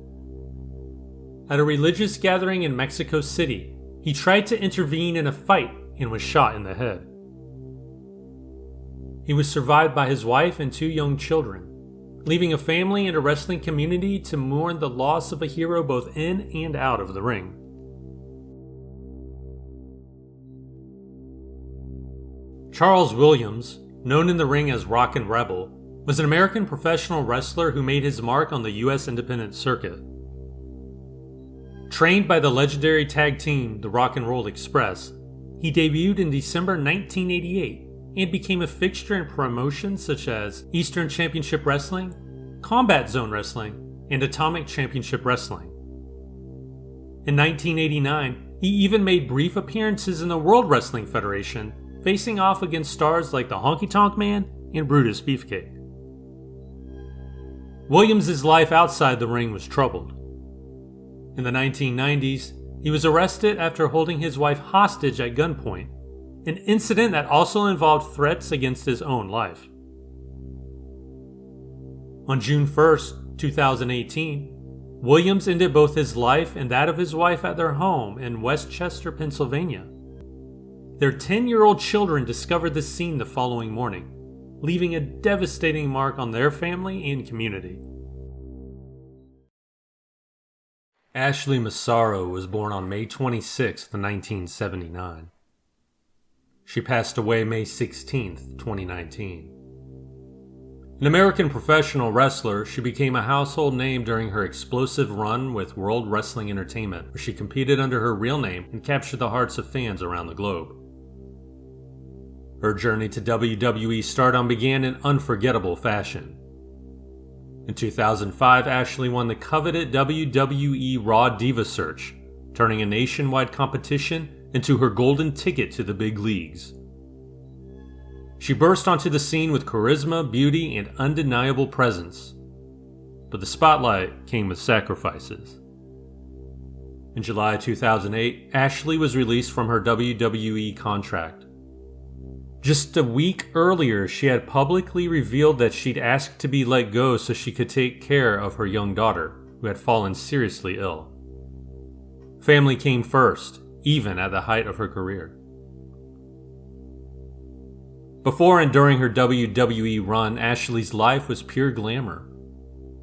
At a religious gathering in Mexico City, he tried to intervene in a fight and was shot in the head. He was survived by his wife and two young children, leaving a family and a wrestling community to mourn the loss of a hero both in and out of the ring. Charles Williams, known in the ring as Rockin' Rebel, was an American professional wrestler who made his mark on the U.S. independent circuit. Trained by the legendary tag team, the Rock and Roll Express, he debuted in December 1988 and became a fixture in promotions such as Eastern Championship Wrestling, Combat Zone Wrestling, and Atomic Championship Wrestling. In 1989, he even made brief appearances in the World Wrestling Federation, facing off against stars like the Honky Tonk Man and Brutus Beefcake. Williams' life outside the ring was troubled. In the 1990s, he was arrested after holding his wife hostage at gunpoint, an incident that also involved threats against his own life. On June 1, 2018, Williams ended both his life and that of his wife at their home in Westchester, Pennsylvania. Their 10-year-old children discovered the scene the following morning, leaving a devastating mark on their family and community. Ashley Massaro was born on May 26, 1979. She passed away May 16, 2019. An American professional wrestler, she became a household name during her explosive run with World Wrestling Entertainment, where she competed under her real name and captured the hearts of fans around the globe. Her journey to WWE stardom began in unforgettable fashion. In 2005, Ashley won the coveted WWE Raw Diva Search, turning a nationwide competition into her golden ticket to the big leagues. She burst onto the scene with charisma, beauty, and undeniable presence. But the spotlight came with sacrifices. In July 2008, Ashley was released from her WWE contract. Just a week earlier, she had publicly revealed that she'd asked to be let go so she could take care of her young daughter, who had fallen seriously ill. Family came first, even at the height of her career. Before and during her WWE run, Ashley's life was pure glamour.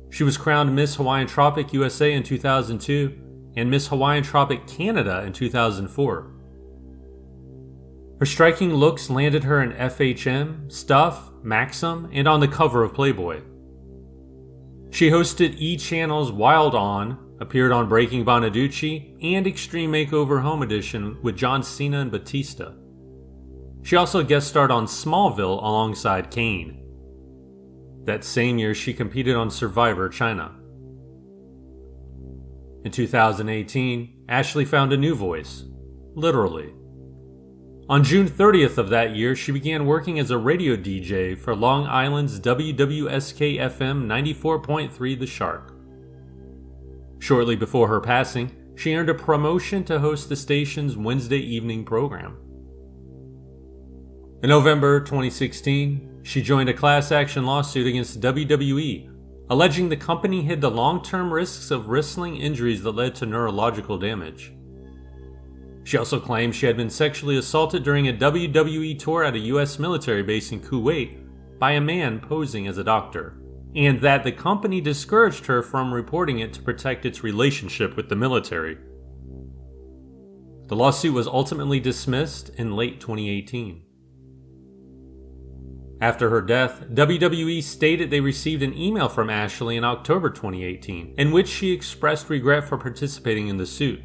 She was crowned Miss Hawaiian Tropic USA in 2002 and Miss Hawaiian Tropic Canada in 2004. Her striking looks landed her in FHM, Stuff, Maxim, and on the cover of Playboy. She hosted E! Channel's Wild On, appeared on Breaking Bonaducci, and Extreme Makeover Home Edition with John Cena and Batista. She also guest starred on Smallville alongside Kane. That same year, she competed on Survivor China. In 2018, Ashley found a new voice, literally. On June 30th of that year, she began working as a radio DJ for Long Island's WWSK-FM 94.3 The Shark. Shortly before her passing, she earned a promotion to host the station's Wednesday evening program. In November 2016, she joined a class action lawsuit against WWE, alleging the company hid the long-term risks of wrestling injuries that led to neurological damage. She also claimed she had been sexually assaulted during a WWE tour at a U.S. military base in Kuwait by a man posing as a doctor, and that the company discouraged her from reporting it to protect its relationship with the military. The lawsuit was ultimately dismissed in late 2018. After her death, WWE stated they received an email from Ashley in October 2018, in which she expressed regret for participating in the suit.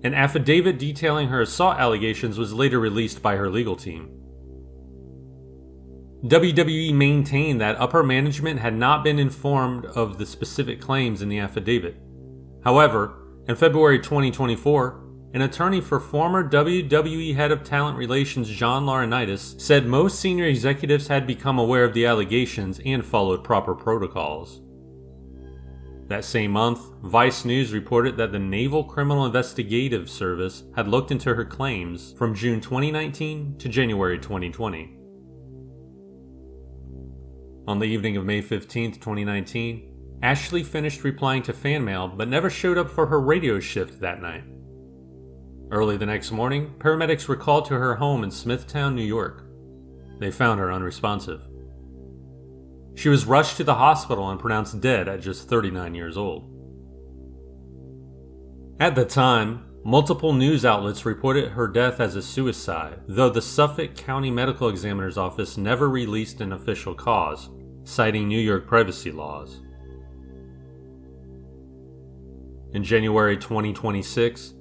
An affidavit detailing her assault allegations was later released by her legal team. WWE maintained that upper management had not been informed of the specific claims in the affidavit. However, in February 2024, an attorney for former WWE head of talent relations John Laurinaitis said most senior executives had become aware of the allegations and followed proper protocols. That same month, Vice News reported that the Naval Criminal Investigative Service had looked into her claims from June 2019 to January 2020. On the evening of May 15, 2019, Ashley finished replying to fan mail but never showed up for her radio shift that night. Early the next morning, paramedics were called to her home in Smithtown, New York. They found her unresponsive. She was rushed to the hospital and pronounced dead at just 39 years old. At the time, multiple news outlets reported her death as a suicide, though the Suffolk County Medical Examiner's Office never released an official cause, citing New York privacy laws. In January 2026,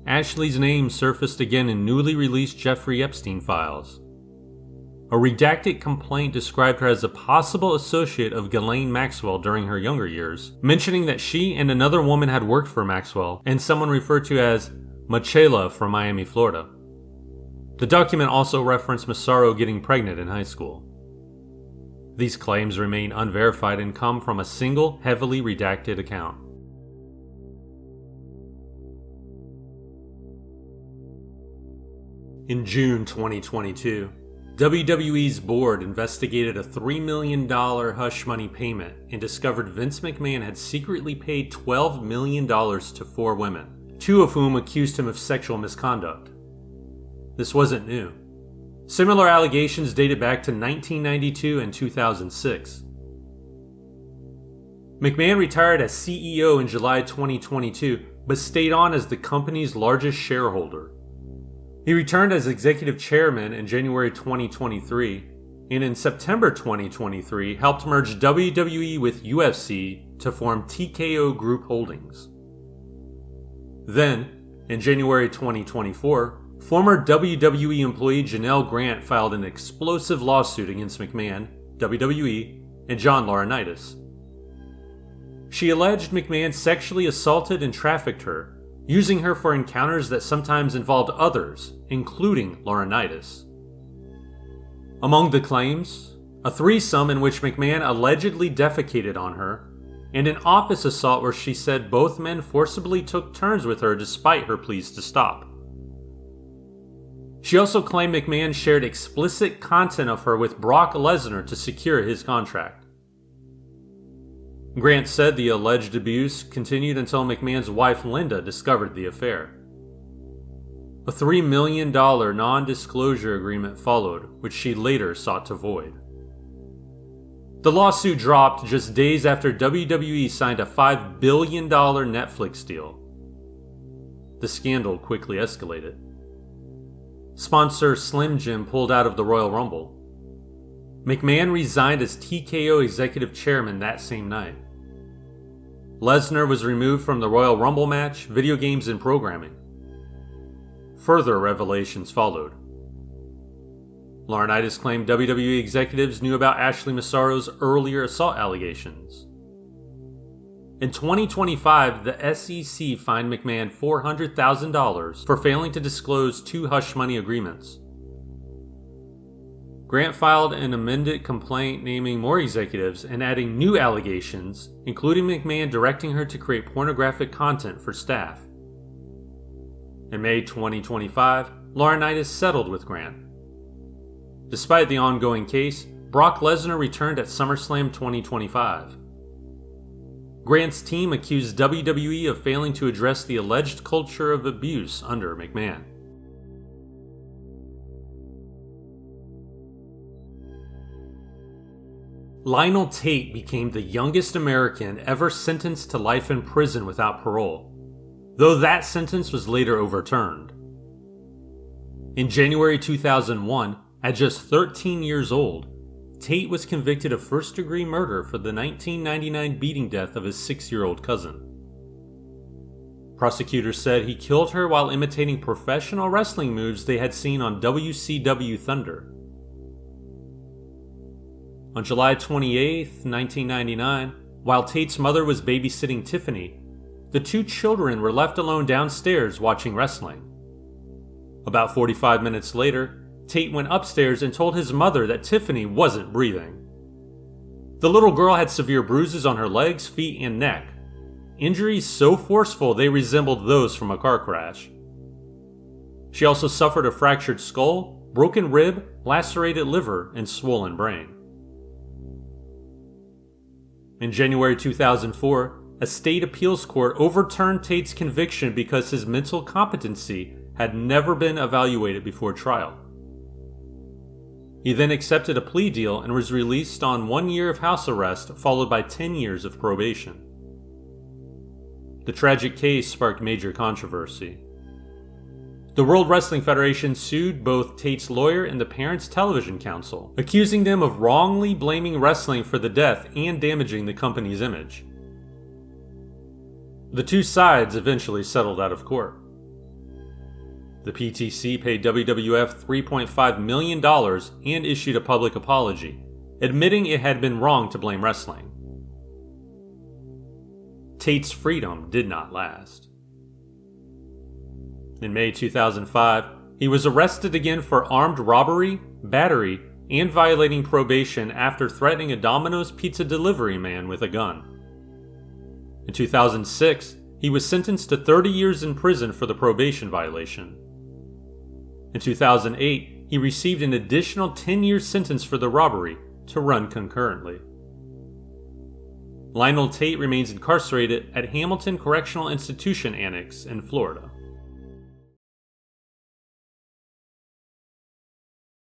Ashley's name surfaced again in newly released Jeffrey Epstein files. A redacted complaint described her as a possible associate of Ghislaine Maxwell during her younger years, mentioning that she and another woman had worked for Maxwell and someone referred to as Michaela from Miami, Florida. The document also referenced Massaro getting pregnant in high school. These claims remain unverified and come from a single, heavily redacted account. In June 2022, WWE's board investigated a $3 million hush money payment and discovered Vince McMahon had secretly paid $12 million to 4 women, 2 of whom accused him of sexual misconduct. This wasn't new. Similar allegations dated back to 1992 and 2006. McMahon retired as CEO in July 2022, but stayed on as the company's largest shareholder. He returned as executive chairman in January 2023, and in September 2023 helped merge WWE with UFC to form TKO Group Holdings. Then, in January 2024, former WWE employee Janelle Grant filed an explosive lawsuit against McMahon, WWE, and John Laurinaitis. She alleged McMahon sexually assaulted and trafficked her, using her for encounters that sometimes involved others, including Laurinaitis. Among the claims, a threesome in which McMahon allegedly defecated on her, and an office assault where she said both men forcibly took turns with her despite her pleas to stop. She also claimed McMahon shared explicit content of her with Brock Lesnar to secure his contract. Grant said the alleged abuse continued until McMahon's wife Linda discovered the affair. A $3 million non-disclosure agreement followed, which she later sought to void. The lawsuit dropped just days after WWE signed a $5 billion Netflix deal. The scandal quickly escalated. Sponsor Slim Jim pulled out of the Royal Rumble. McMahon resigned as TKO executive chairman that same night. Lesnar was removed from the Royal Rumble match, video games, and programming. Further revelations followed. Laurinaitis claimed WWE executives knew about Ashley Massaro's earlier assault allegations. In 2025, the SEC fined McMahon $400,000 for failing to disclose 2 hush money agreements. Grant filed an amended complaint naming more executives and adding new allegations, including McMahon directing her to create pornographic content for staff. In May 2025, Laurinaitis settled with Grant. Despite the ongoing case, Brock Lesnar returned at SummerSlam 2025. Grant's team accused WWE of failing to address the alleged culture of abuse under McMahon. Lionel Tate became the youngest American ever sentenced to life in prison without parole, though that sentence was later overturned. In January 2001, at just 13 years old, Tate was convicted of first-degree murder for the 1999 beating death of his 6-year-old cousin. Prosecutors said he killed her while imitating professional wrestling moves they had seen on WCW Thunder. On July 28, 1999, while Tate's mother was babysitting Tiffany, the 2 children were left alone downstairs watching wrestling. About 45 minutes later, Tate went upstairs and told his mother that Tiffany wasn't breathing. The little girl had severe bruises on her legs, feet, and neck, injuries so forceful they resembled those from a car crash. She also suffered a fractured skull, broken rib, lacerated liver, and swollen brain. In January 2004, a state appeals court overturned Tate's conviction because his mental competency had never been evaluated before trial. He then accepted a plea deal and was released on 1 year of house arrest, followed by 10 years of probation. The tragic case sparked major controversy. The World Wrestling Federation sued both Tate's lawyer and the Parents Television Council, accusing them of wrongly blaming wrestling for the death and damaging the company's image. The 2 sides eventually settled out of court. The PTC paid WWF $3.5 million and issued a public apology, admitting it had been wrong to blame wrestling. Tate's freedom did not last. In May 2005, he was arrested again for armed robbery, battery, and violating probation after threatening a Domino's pizza delivery man with a gun. In 2006, he was sentenced to 30 years in prison for the probation violation. In 2008, he received an additional 10-year sentence for the robbery to run concurrently. Lionel Tate remains incarcerated at Hamilton Correctional Institution Annex in Florida.